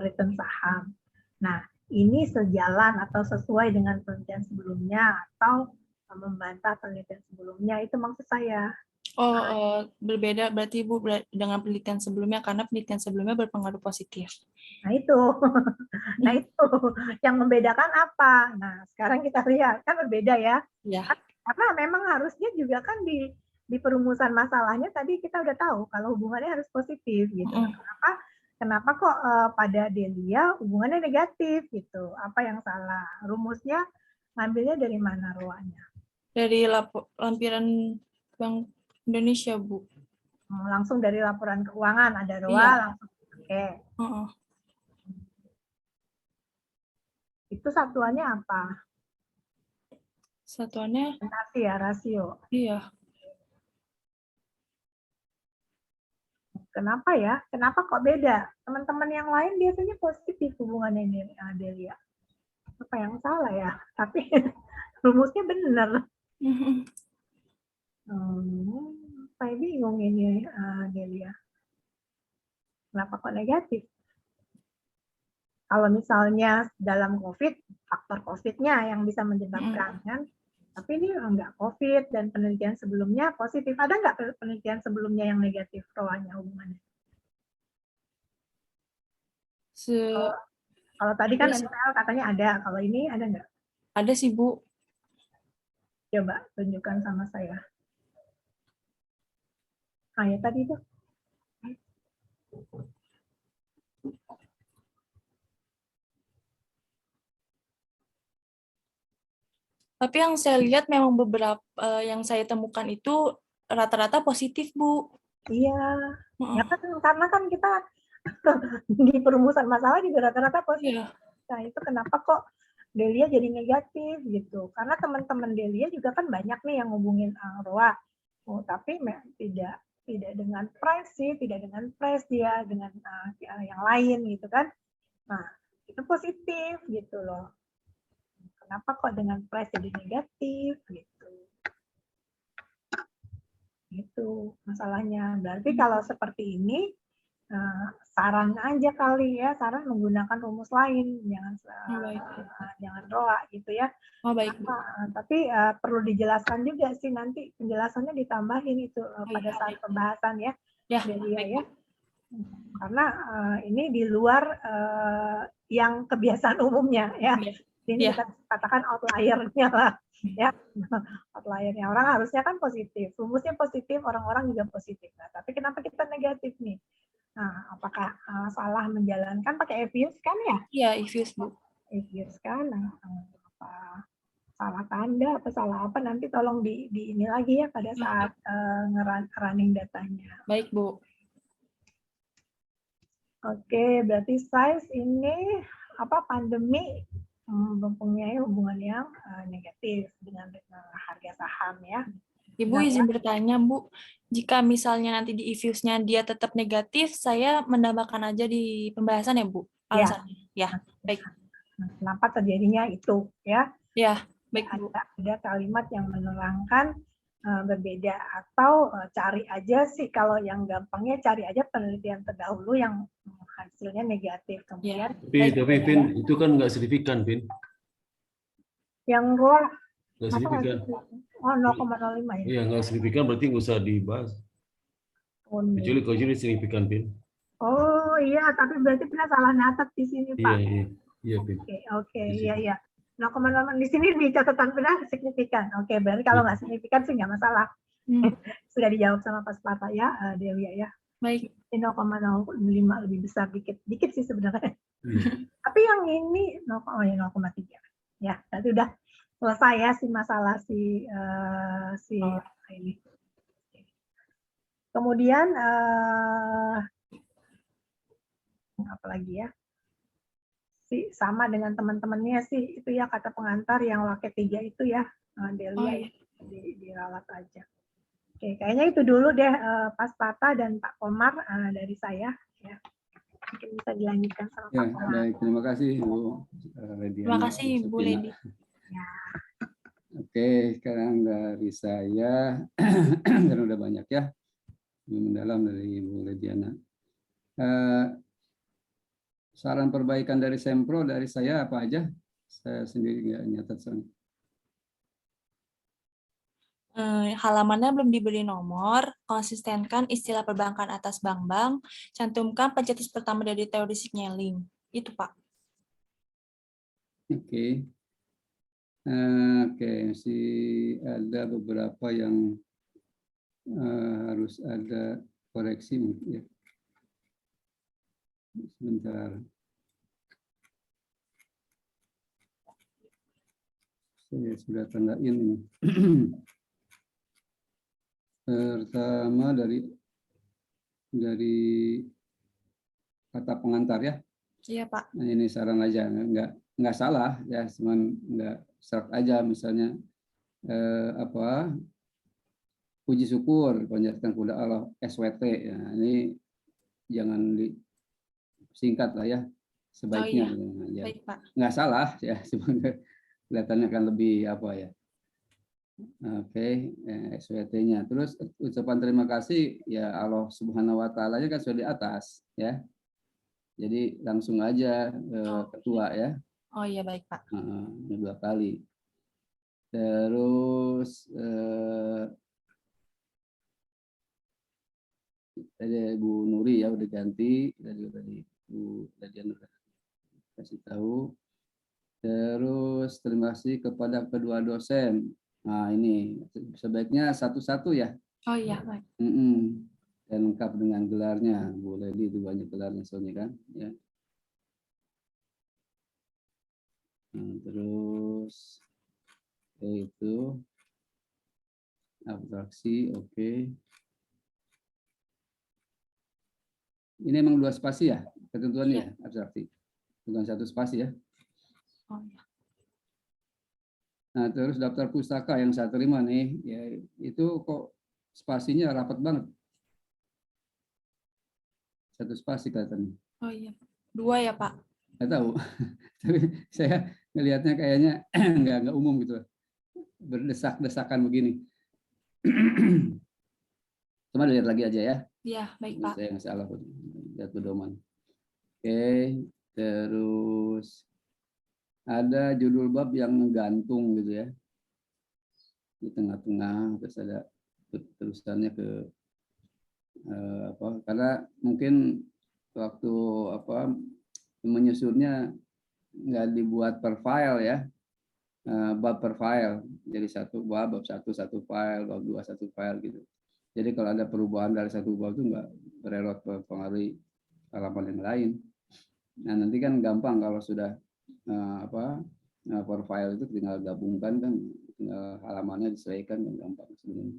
return saham. Nah, ini sejalan atau sesuai dengan penelitian sebelumnya atau membantah penelitian sebelumnya, itu maksud saya. Oh, berbeda berarti Ibu dengan penelitian sebelumnya karena penelitian sebelumnya berpengaruh positif. Nah itu, nah itu yang membedakan apa? Nah sekarang kita lihat kan berbeda ya. Ya. Karena memang harusnya juga kan di perumusan masalahnya tadi kita udah tahu kalau hubungannya harus positif gitu. Nah, kenapa kok pada Delia hubungannya negatif gitu? Apa yang salah? Rumusnya ngambilnya dari mana roanya? Dari lampiran Bank Indonesia, Bu. Langsung dari laporan keuangan ada roa Iya. langsung. Oke. Heeh. Itu satuannya apa? Satuannya Presentasi ya, rasio. iya. Kenapa ya? Kenapa kok beda? Teman-teman yang lain biasanya positif hubungannya ini, Delia. Apa yang salah ya? Tapi rumusnya benar. Saya bingung ini, Delia. Kenapa kok negatif? Kalau misalnya dalam COVID, faktor COVID-nya yang bisa menyebabkan, kan? Tapi ini enggak COVID dan penelitian sebelumnya positif. Ada nggak penelitian sebelumnya yang negatif roanya hubungannya? Kalau tadi kan NPL katanya ada, kalau ini ada nggak? Ada sih, Bu. Coba tunjukkan sama saya. Ah ya tadi itu. Tapi yang saya lihat memang beberapa yang saya temukan itu rata-rata positif, Bu. Iya, ya kan karena kan kita di perumusan masalah juga rata-rata positif. Iya. Nah itu kenapa kok Delia jadi negatif gitu? Karena teman-teman Delia juga kan banyak nih yang ngubungin Roa, tapi tidak dengan price sih, tidak dengan price dia dengan yang lain gitu kan. Nah itu positif gitu loh. Kenapa kok dengan price jadi negatif gitu? Itu masalahnya. Berarti kalau seperti ini saran aja kali ya, saran menggunakan rumus lain, jangan roa gitu ya. Oh, baik. Tapi perlu dijelaskan juga sih nanti penjelasannya ditambahin itu pada saat pembahasan ya, Delia ya. Karena ini di luar yang kebiasaan umumnya ya. Ini kita katakan outlier-nya lah ya. Outlier-nya orang harusnya kan positif, rumusnya positif, orang-orang juga positif. Nah, tapi kenapa kita negatif nih? Nah, apakah salah menjalankan pakai EVIUS kan ya? Iya, EVIUS, Bu. EVIUS kan, apa salah tanda apa salah apa nanti tolong di ini lagi ya pada saat running datanya. Baik, Bu. Oke, berarti size ini apa pandemi mempunyai hubungan yang negatif dengan harga saham ya. Ibu izin bertanya, Bu. Jika misalnya nanti di EVIUS-nya dia tetap negatif, saya menambahkan aja di pembahasan ya, Bu? Alasannya. Ya, baik. Kenapa terjadinya itu ya? Ya, baik, Bu. Ada kalimat yang menerangkan berbeda atau cari aja sih kalau yang gampangnya cari aja penelitian terdahulu yang hasilnya negatif kemudian. Tapi Vin itu kan nggak signifikan, Vin. Yang ROA nggak signifikan. Oh 0,05 ya. Iya nggak signifikan berarti nggak usah dibahas. Kecuali kalau jadi signifikan, Vin. Oh iya, tapi berarti pernah salah nyatet di sini Pak. Iya, Vin. Oke, iya. 0,0 di sini di catatan benar signifikan. Oke, berarti kalau nggak signifikan sih nggak masalah. Sudah dijawab sama Pak Sparta ya, Delia ya. Baik. 0,05 lebih besar dikit sih sebenarnya. Tapi yang ini 0,3. Ya, berarti udah selesai ya si masalah si ini. Kemudian apa lagi ya? Sama dengan teman-temannya sih itu ya kata pengantar yang laki 3 itu ya Delia dirawat aja. Oke, kayaknya itu dulu deh Pak Sparta dan Pak Komar dari saya ya. Mungkin bisa dilanjutkan sama Pak Komar. Baik, terima kasih Bu Lediana. Terima kasih Bu Ledi. Ya. Oke, sekarang dari saya karena udah banyak ya mendalam dari Bu Lediana. Saran perbaikan dari Sempro dari saya apa aja? Saya sendiri nggak nyatat soalnya. Halamannya belum diberi nomor, konsistenkan istilah perbankan atas bank-bank, cantumkan pencetus pertama dari teori signaling. Itu, Pak. Oke. Oke, masih ada beberapa yang harus ada koreksi mungkin ya. Sebentar. Saya sudah tandain ini. Pertama dari kata pengantar ya. Iya, Pak. Nah, ini saran aja, nggak salah ya, cuman nggak serak aja misalnya puji syukur panjatkan kepada Allah SWT ya, ini jangan disingkat lah ya sebaiknya. Oh, iya. Ya, Baik, Pak. nggak salah ya, cuma kelihatannya kan lebih apa ya. Oke, SWT-nya. Terus ucapan terima kasih ya Allah Subhanahu wa taala kan sudah di atas ya. Jadi langsung aja ketua ya. Oh iya, baik, Pak. Ini 2 kali. Terus tadi Bu Nuri ya udah ganti, tadi Bu Ladian udah kasih tahu. Terus terima kasih kepada kedua dosen. Nah ini sebaiknya satu-satu ya. Oh iya, baik. Dan lengkap dengan gelarnya. Bu Ledi itu banyak gelarnya soalnya kan. Ya. Nah, terus itu abstraksi, oke. Ini emang 2 spasi ya ketentuannya ya, abstraksi. Bukan 1 spasi ya. Oh iya. Nah, terus daftar pustaka yang saya terima nih, ya itu kok spasinya rapat banget. 1 spasi kelihatannya. Oh iya. 2 ya, Pak. Nggak tahu. Tapi saya ngelihatnya kayaknya nggak umum gitu. Berdesak-desakan begini. Cuma lihat lagi aja ya. Iya, baik, Pak. Saya nggak salah, lihat pedoman. Oke, terus ada judul bab yang menggantung gitu ya. Di tengah-tengah, terus ada terusannya ke karena mungkin waktu menyusunnya nggak dibuat per file ya, bab per file, jadi satu bab 1 1 file, bab 2 1 file gitu. Jadi kalau ada perubahan dari satu bab itu nggak berelot mempengaruhi halaman yang lain. Nah nanti kan gampang kalau sudah per file itu tinggal gabungkan kan, tinggal halamannya disesuaikan kan gampang sebenarnya.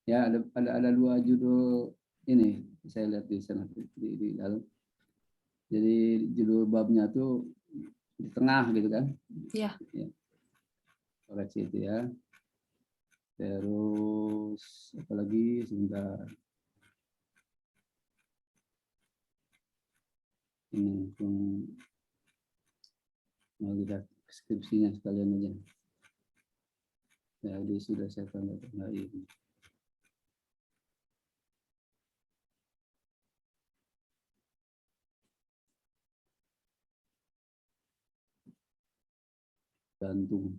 Ya ada 2 judul ini saya lihat di sana di dalam. Jadi judul babnya tuh di tengah gitu kan? Iya. Ya. Koreksi itu ya. Terus apalagi sebentar. Ini mau lihat skripsinya sekalian aja. Jadi sudah saya tanda-tandain. Gantung.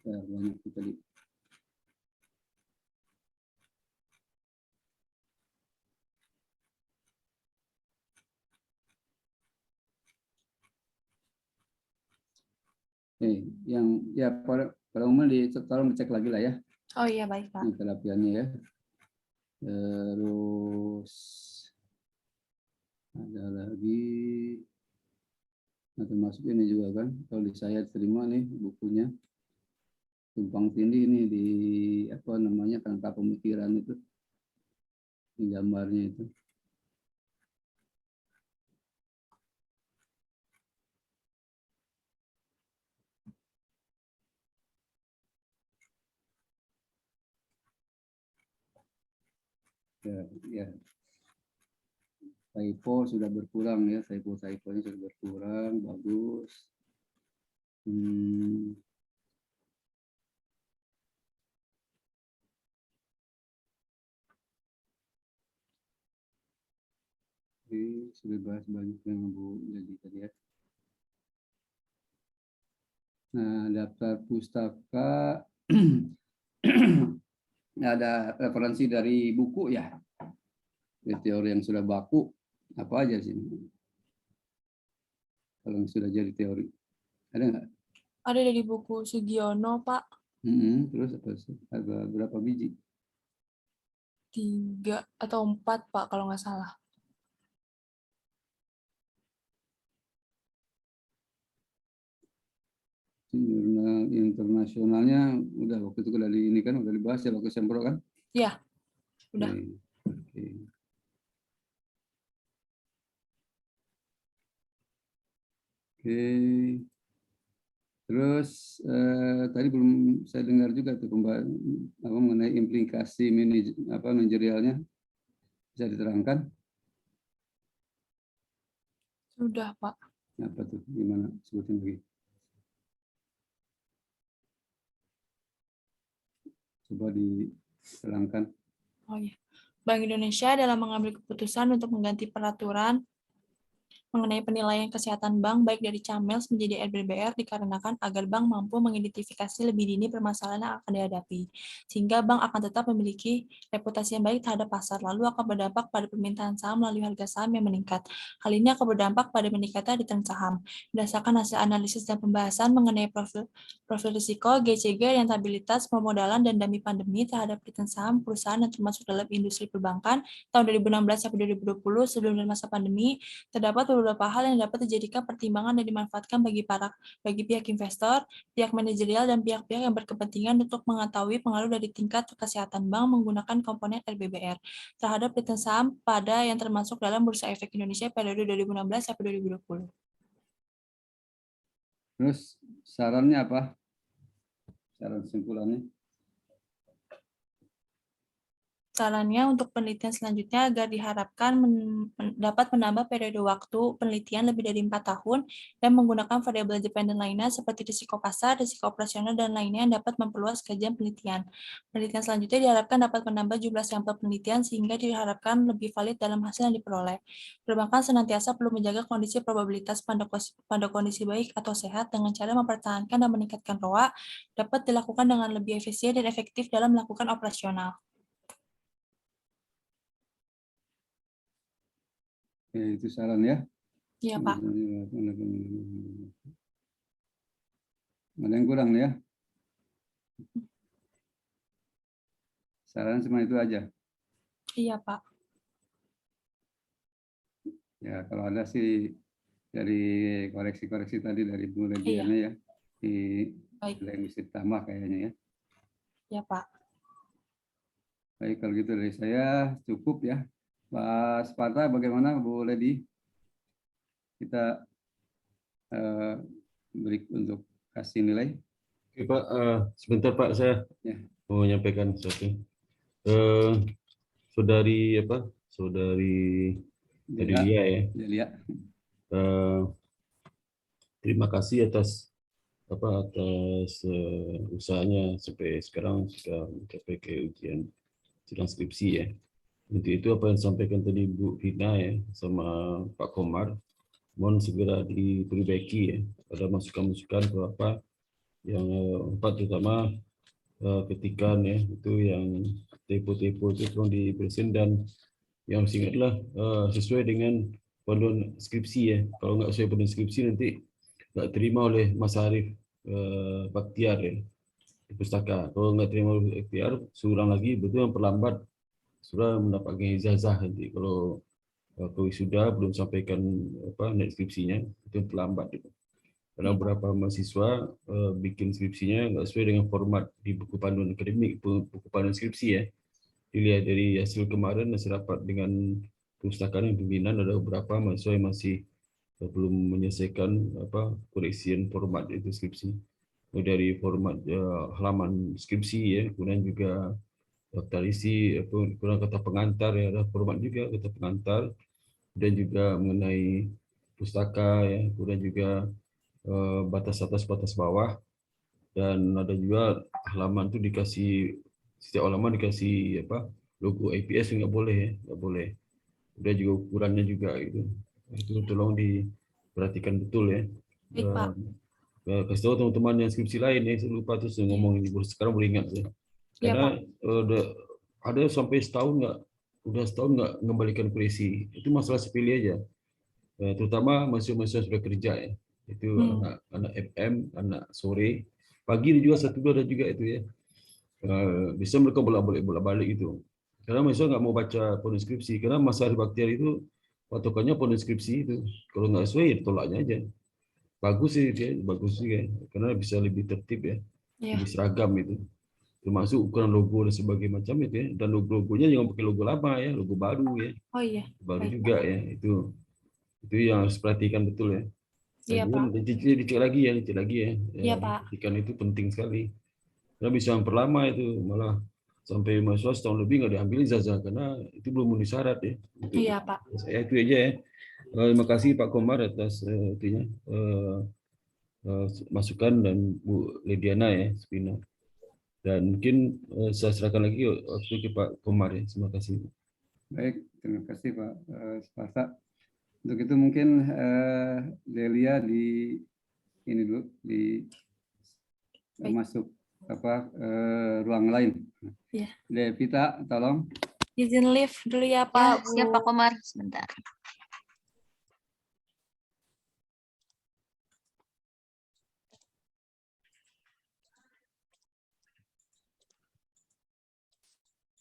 Ya, banyak tadi. Yang ya pada umumnya tolong dicek lagi lah ya. Oh iya, baik, Pak. Ini kelapiannya ya. Terus ada lagi, nah, termasuk ini juga kan, kalau di saya terima nih bukunya tumpang tindih ini di apa namanya kerangka pemikiran itu, di gambarnya itu. Ya. Typo sudah berkurang ya, typo-nya sudah berkurang, bagus. Oke, sudah bahas banyak yang Bu jadi tadi ya. Nah, daftar pustaka ada referensi dari buku ya. Teori yang sudah baku apa aja sih? Kalau yang sudah jadi teori ada nggak? Ada dari buku Sugiono, Pak. Terus apa sih? Ada berapa biji? 3 atau 4, Pak, kalau nggak salah. Jurnal internasionalnya udah waktu itu udah ini kan udah dibahas ya waktu sempro kan? Ya, udah. Oke. Oke. Terus tadi belum saya dengar juga tuh mengenai implikasi manajerialnya, bisa diterangkan? Sudah, Pak. Apa tuh? Gimana sebutin lagi? Coba diterangkan. Oh iya. Bank Indonesia dalam mengambil keputusan untuk mengganti peraturan mengenai penilaian kesehatan bank baik dari CAMELS menjadi LBBR dikarenakan agar bank mampu mengidentifikasi lebih dini permasalahan yang akan dihadapi, sehingga bank akan tetap memiliki reputasi yang baik terhadap pasar, lalu akan berdampak pada permintaan saham melalui harga saham yang meningkat. Hal ini akan berdampak pada meningkatnya return saham. Berdasarkan hasil analisis dan pembahasan mengenai profil risiko, GCG, rentabilitas, pemodalan, dan dami pandemi terhadap return saham perusahaan yang termasuk dalam industri perbankan tahun 2016 sampai 2020 sebelum dan masa pandemi, terdapat beberapa hal yang dapat dijadikan pertimbangan dan dimanfaatkan bagi pihak investor, pihak manajerial, dan pihak-pihak yang berkepentingan untuk mengetahui pengaruh dari tingkat kesehatan bank menggunakan komponen LBBR terhadap return saham pada yang termasuk dalam Bursa Efek Indonesia periode 2016 sampai 2020. Terus sarannya apa? Saran simpulannya? Sarannya untuk penelitian selanjutnya agar diharapkan dapat menambah periode waktu penelitian lebih dari 4 tahun dan menggunakan variabel dependen lainnya seperti risiko pasar, risiko operasional, dan lainnya yang dapat memperluas kajian penelitian. Penelitian selanjutnya diharapkan dapat menambah jumlah sampel penelitian sehingga diharapkan lebih valid dalam hasil yang diperoleh. Perbankan senantiasa perlu menjaga kondisi probabilitas pada kondisi baik atau sehat dengan cara mempertahankan dan meningkatkan ROA dapat dilakukan dengan lebih efisien dan efektif dalam melakukan operasional. Oke, itu saran ya. Iya, Pak. Ada yang kurang ya? Saran cuma itu aja. Iya, Pak. Ya, kalau ada sih dari koreksi-koreksi tadi dari Bu Rediana ya. Baik. Ada yang bisa ditambah kayaknya ya. Ya, Pak. Baik, kalau gitu dari saya cukup ya. Pak Sparta, bagaimana Bu Ledi? Kita beri untuk kasih nilai. Oke, Pak, sebentar Pak, saya mau menyampaikan sesuatu. Saudari Delia ya. Delia. Terima kasih atas usahanya sampai sekarang sudah mencapai ke ujian sidang skripsi ya. Untuk itu apa yang disampaikan tadi Bu Vina ya sama Pak Komar, mohon segera diperbaiki ya. Ada masukan-masukan apa yang terutama ketikan ya itu yang typo-typo itu perlu dibersihin dan yang ingatlah sesuai dengan panduan skripsi ya. Kalau nggak sesuai panduan skripsi nanti nggak terima oleh Mas Arif Baktiar ya di pustaka. Kalau nggak terima oleh Baktiar, seorang lagi betul yang perlambat sudah mendapatkan ijazah nanti. Kalau wisuda belum sampaikan skripsinya itu terlambat gitu. Karena beberapa mahasiswa bikin skripsinya nggak sesuai dengan format di buku panduan akademik, buku panduan skripsi ya. Dilihat dari hasil kemarin hasil rapat dengan perpustakaan yang pimpinan ada beberapa mahasiswa yang masih belum menyelesaikan koreksian format itu skripsi. Dari format halaman skripsi ya, kemudian juga daftar isi, kurang kata pengantar ya, ada format juga kata pengantar, dan juga mengenai pustaka ya, kemudian juga batas atas batas bawah, dan ada juga halaman itu dikasih setiap halaman dikasih logo IPS nggak boleh ya, nggak boleh. udah juga ukurannya juga gitu. Itu tolong diperhatikan betul ya. Baik, Pak. Kasih tahu teman-teman yang skripsi lain ya, saya lupa terus ngomong ini, sekarang boleh ingat ya. Iya, Karena Pak. ada sampai setahun nggak mengembalikan kursi. Itu masalah sepele aja. Terutama mahasiswa sudah kerja ya. Itu anak FM, anak sore, pagi juga satu dua ada juga itu ya. Bisa mereka bolak-balik itu. Karena mahasiswa nggak mau baca poin skripsi, karena masa bakteri itu patokannya poin skripsi itu. Kalau nggak sesuai, ya tolaknya aja. Bagus sih dia, bagus juga, karena bisa lebih tertib ya, lebih seragam itu. Termasuk ukuran logo dan sebagainya macam itu ya. Dan logonya jangan pakai logo lama ya, logo baru ya. Oh iya. Baru Baik, juga ya, itu yang harus perhatikan betul ya. Iya, Dan Pak. dicek lagi ya. Iya, Pak. Perhatikan itu penting sekali. Karena bisa memperlama itu, malah sampai mahasiswa setahun lebih nggak diambil ijazah karena itu belum memenuhi syarat ya. Iya, Pak. Saya itu aja ya. Terima kasih Pak Komar atas masukan dan Bu Lediana ya, Spina. Dan mungkin saya serahkan lagi waktu ke Pak Komar ya. Terima kasih. Baik, terima kasih Pak Sparta. Untuk itu mungkin Delia ini dulu masuk ruang lain. Iya. Devita, tolong. Izin live dulu ya, Pak. Ya, siap Pak Komar, sebentar.